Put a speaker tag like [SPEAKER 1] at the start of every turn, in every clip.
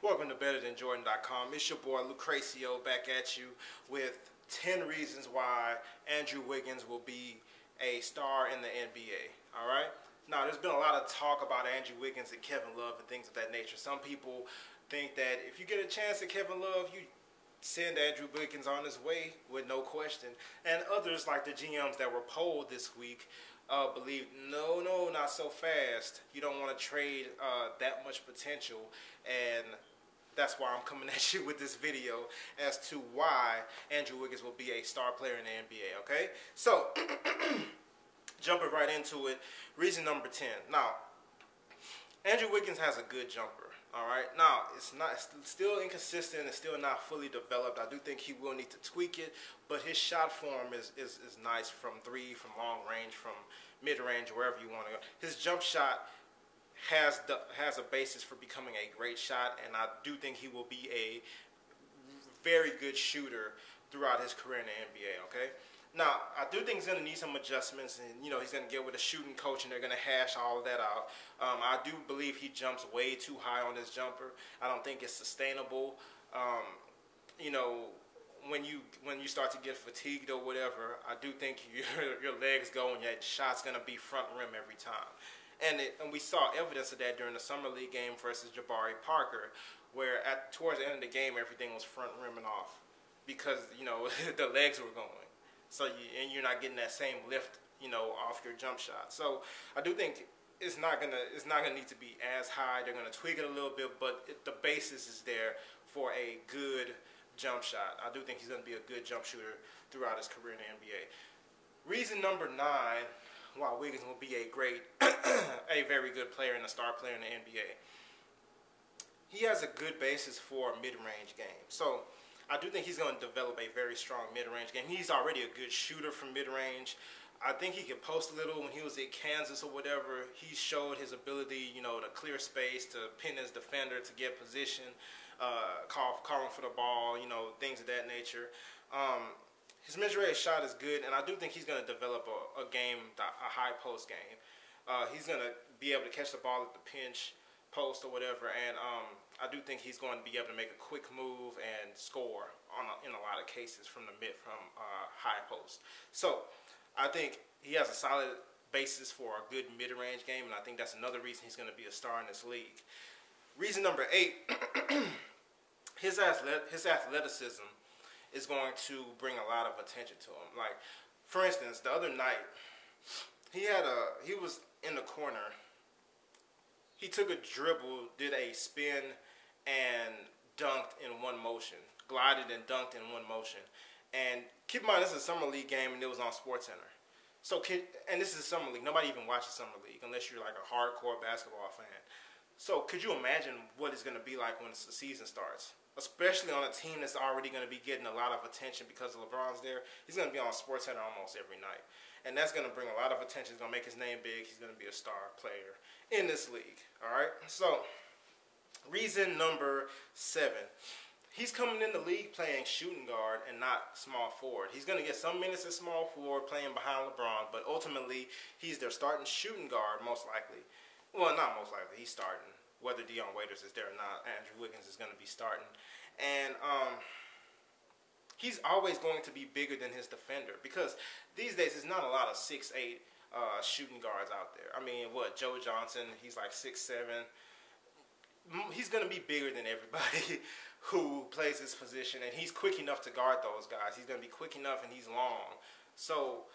[SPEAKER 1] Welcome to BetterThanJordan.com. It's your boy Lucrecio back at you with 10 reasons why Andrew Wiggins will be a star in the NBA. Alright? Now, there's been a lot of talk about Andrew Wiggins and Kevin Love and things of that nature. Some people think that if you get a chance at Kevin Love, you send Andrew Wiggins on his way with no question. And others, like the GMs that were polled this week, believe, no, not so fast. You don't want to trade that much potential. And that's why I'm coming at you with this video as to why Andrew Wiggins will be a star player in the NBA, okay? So, jumping right into it, reason number 10. Now, Andrew Wiggins has a good jumper, all right? Now, it's still inconsistent. It's still not fully developed. I do think he will need to tweak it, but his shot form is nice from three, from long range, from mid-range, wherever you want to go. His jump shot has a basis for becoming a great shot, and I do think he will be a very good shooter throughout his career in the NBA, okay? Now, I do think he's going to need some adjustments, and, he's going to get with a shooting coach, and they're going to hash all of that out. I do believe he jumps way too high on his jumper. I don't think it's sustainable. When you start to get fatigued or whatever, I do think your legs go and your shot's going to be front rim every time. And we saw evidence of that during the Summer League game versus Jabari Parker, where towards the end of the game, everything was front rimming off because, the legs were going. So you're not getting that same lift, off your jump shot. So I do think it's not gonna need to be as high. They're gonna tweak it a little bit, but the basis is there for a good jump shot. I do think he's gonna be a good jump shooter throughout his career in the NBA. Reason number 9 why Wiggins will be a very good player and a star player in the NBA. He has a good basis for a mid-range game. So I do think he's going to develop a very strong mid-range game. He's already a good shooter from mid-range. I think he could post a little when he was at Kansas or whatever. He showed his ability, to clear space, to pin his defender, to get position, calling for the ball, things of that nature. His mid-range shot is good, and I do think he's going to develop a game, a high post game. He's going to be able to catch the ball at the pinch, post, or whatever, and I do think he's going to be able to make a quick move and score in a lot of cases from high post. So I think he has a solid basis for a good mid-range game, and I think that's another reason he's going to be a star in this league. Reason number 8, his athleticism is going to bring a lot of attention to him. Like, for instance, the other night, he was in the corner. He took a dribble, did a spin, and dunked in one motion. Glided and dunked in one motion. And keep in mind, this is a Summer League game, and it was on SportsCenter. And this is a Summer League. Nobody even watches Summer League unless you're like a hardcore basketball fan. So could you imagine what it's going to be like when the season starts? Especially on a team that's already going to be getting a lot of attention because LeBron's there. He's going to be on SportsCenter almost every night. And that's going to bring a lot of attention. It's going to make his name big. He's going to be a star player in this league. All right? So, reason number 7. He's coming in the league playing shooting guard and not small forward. He's going to get some minutes at small forward playing behind LeBron, but ultimately, he's their starting shooting guard most likely. Well, not most likely. He's starting. Whether Dion Waiters is there or not, Andrew Wiggins is going to be starting. And he's always going to be bigger than his defender because these days there's not a lot of 6'8" shooting guards out there. I mean, Joe Johnson, he's like 6'7". He's going to be bigger than everybody who plays this position, and he's quick enough to guard those guys. He's going to be quick enough, and he's long. So,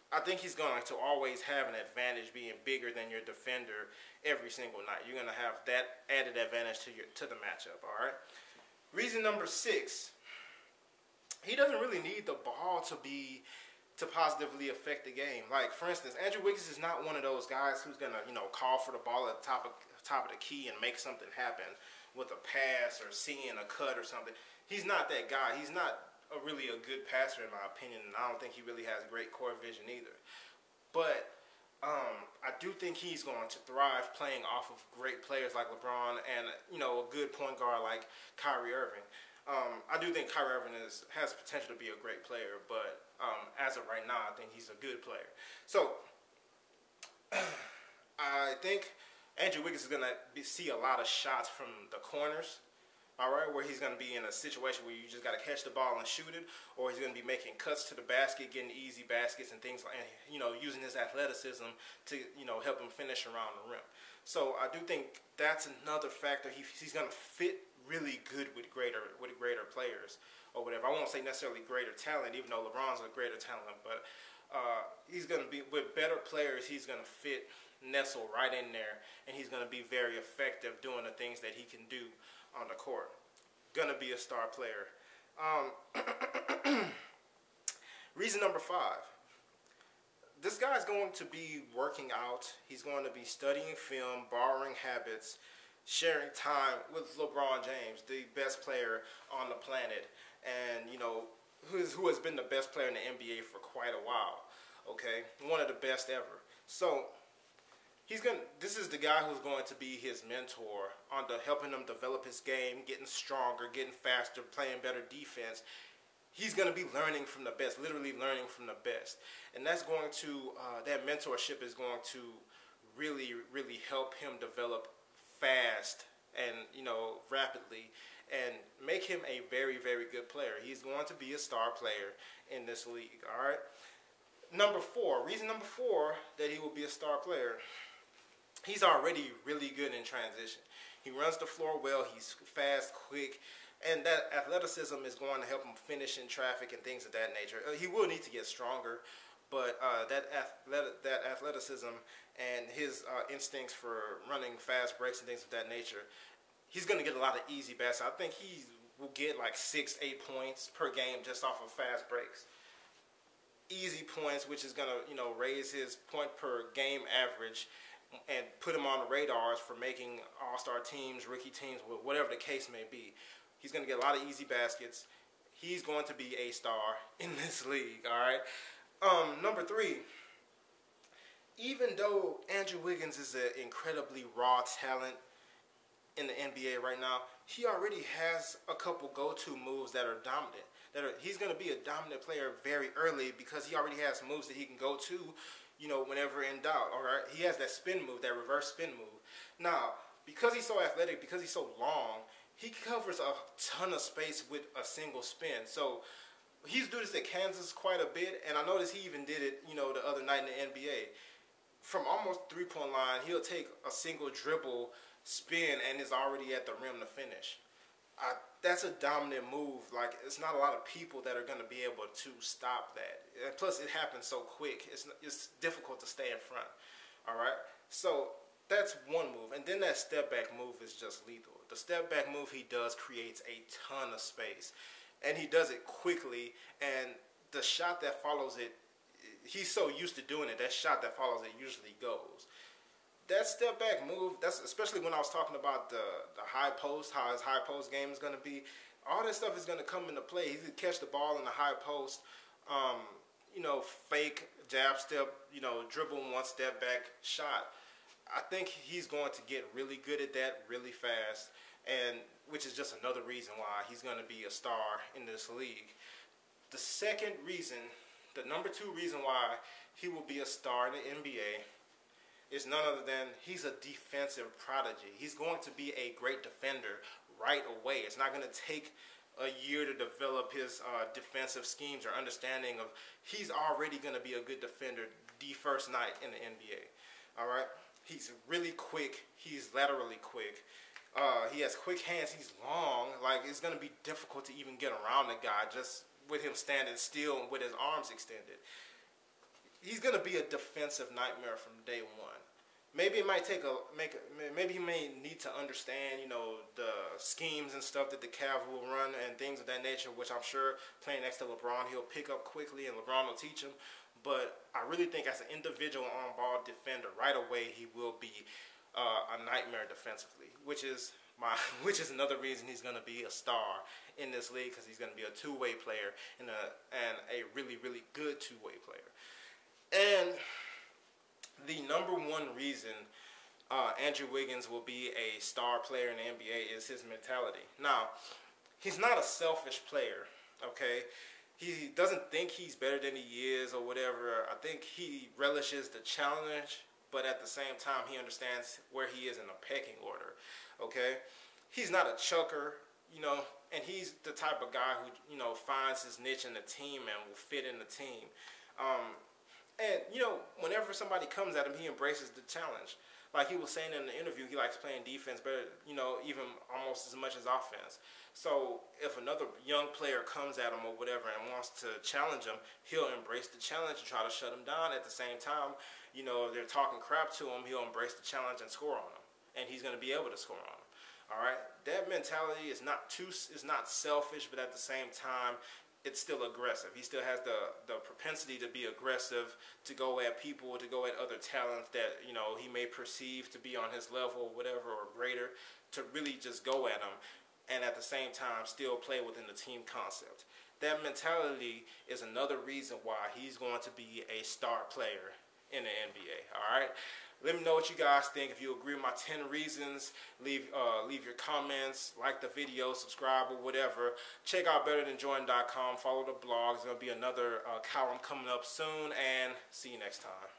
[SPEAKER 1] I think he's going to always have an advantage being bigger than your defender every single night. You're going to have that added advantage to the matchup, all right? Reason number 6, he doesn't really need the ball to positively affect the game. Like, for instance, Andrew Wiggins is not one of those guys who's going to, call for the ball at the top of the key and make something happen with a pass or seeing a cut or something. He's not that guy. He's not really a good passer in my opinion, and I don't think he really has great court vision either. But I do think he's going to thrive playing off of great players like LeBron and a good point guard like Kyrie Irving. I do think Kyrie Irving has potential to be a great player, but as of right now, I think he's a good player. So I think Andrew Wiggins is going to see a lot of shots from the corners. All right, where he's going to be in a situation where you just got to catch the ball and shoot it, or he's going to be making cuts to the basket, getting easy baskets and things like, using his athleticism to, help him finish around the rim. So I do think that's another factor. He's going to fit really good with greater players or whatever. I won't say necessarily greater talent, even though LeBron's a greater talent, but he's going to be with better players. He's going to nestle right in there, and he's going to be very effective doing the things that he can do on the court. Gonna be a star player. Reason number 5. This guy's going to be working out. He's going to be studying film, borrowing habits, sharing time with LeBron James, the best player on the planet, and who has been the best player in the NBA for quite a while. Okay, one of the best ever. So this is the guy who's going to be his mentor on helping him develop his game, getting stronger, getting faster, playing better defense. He's going to be learning from the best, literally learning from the best. And that's going to, that mentorship is going to really, really help him develop fast and, rapidly and make him a very, very good player. He's going to be a star player in this league, all right? Reason number 4 that he will be a star player. He's already really good in transition. He runs the floor well. He's fast, quick, and that athleticism is going to help him finish in traffic and things of that nature. He will need to get stronger, but that athleticism and his instincts for running fast breaks and things of that nature, he's going to get a lot of easy baskets. I think he will get like 6-8 points per game just off of fast breaks. Easy points, which is going to raise his point per game average and put him on the radars for making all-star teams, rookie teams, whatever the case may be. He's going to get a lot of easy baskets. He's going to be a star in this league, all right? Number 3, even though Andrew Wiggins is an incredibly raw talent in the NBA right now, he already has a couple go-to moves that are dominant. He's going to be a dominant player very early because he already has moves that he can go to, whenever in doubt, all right? He has that spin move, that reverse spin move. Now, because he's so athletic, because he's so long, he covers a ton of space with a single spin. So he's doing this at Kansas quite a bit, and I noticed he even did it, the other night in the NBA. From almost three-point line, he'll take a single dribble, spin, and is already at the rim to finish. That's a dominant move. Like, it's not a lot of people that are going to be able to stop that. And plus, it happens so quick. It's difficult to stay in front. All right? So that's one move. And then that step-back move is just lethal. The step-back move he does creates a ton of space. And he does it quickly. And the shot that follows it, he's so used to doing it, that shot that follows it usually goes. That step-back move, that's especially when I was talking about the high post, how his high post game is going to be. All that stuff is going to come into play. He's going to catch the ball in the high post, fake, jab step, dribble one step back shot. I think he's going to get really good at that really fast, and which is just another reason why he's going to be a star in this league. The second reason, the number 2 reason why he will be a star in the NBA is none other than he's a defensive prodigy. He's going to be a great defender right away. It's not going to take a year to develop his defensive schemes or understanding of. He's already going to be a good defender the first night in the NBA. All right? He's really quick. He's laterally quick. He has quick hands. He's long. Like, it's going to be difficult to even get around the guy just with him standing still and with his arms extended. He's going to be a defensive nightmare from day one. Maybe it might take maybe he may need to understand, the schemes and stuff that the Cavs will run and things of that nature, which I'm sure playing next to LeBron, he'll pick up quickly and LeBron will teach him. But I really think as an individual on-ball defender, right away he will be a nightmare defensively, which is another reason he's going to be a star in this league, because he's going to be a two-way player and a really, really good two-way player. And the number 1 reason Andrew Wiggins will be a star player in the NBA is his mentality. Now, he's not a selfish player, okay? He doesn't think he's better than he is or whatever. I think he relishes the challenge but at the same time, he understands where he is in the pecking order. Okay, he's not a chucker, you know, and he's the type of guy who, you know, finds his niche in the team and will fit in the team. And, you know, whenever somebody comes at him, he embraces the challenge. Like he was saying in the interview, he likes playing defense better, you know, even almost as much as offense. So if another young player comes at him or whatever and wants to challenge him, he'll embrace the challenge and try to shut him down. At the same time, you know, if they're talking crap to him, he'll embrace the challenge and score on them. And he's going to be able to score on them. All right? That mentality is not selfish, but at the same time, it's still aggressive. He still has the propensity to be aggressive, to go at people, to go at other talents that, you know, he may perceive to be on his level or whatever or greater, to really just go at them and at the same time still play within the team concept. That mentality is another reason why he's going to be a star player in the NBA. All right? Let me know what you guys think. If you agree with my 10 reasons, leave your comments, like the video, subscribe, or whatever. Check out betterthanjordan.com. Follow the blogs. There'll be another column coming up soon, and see you next time.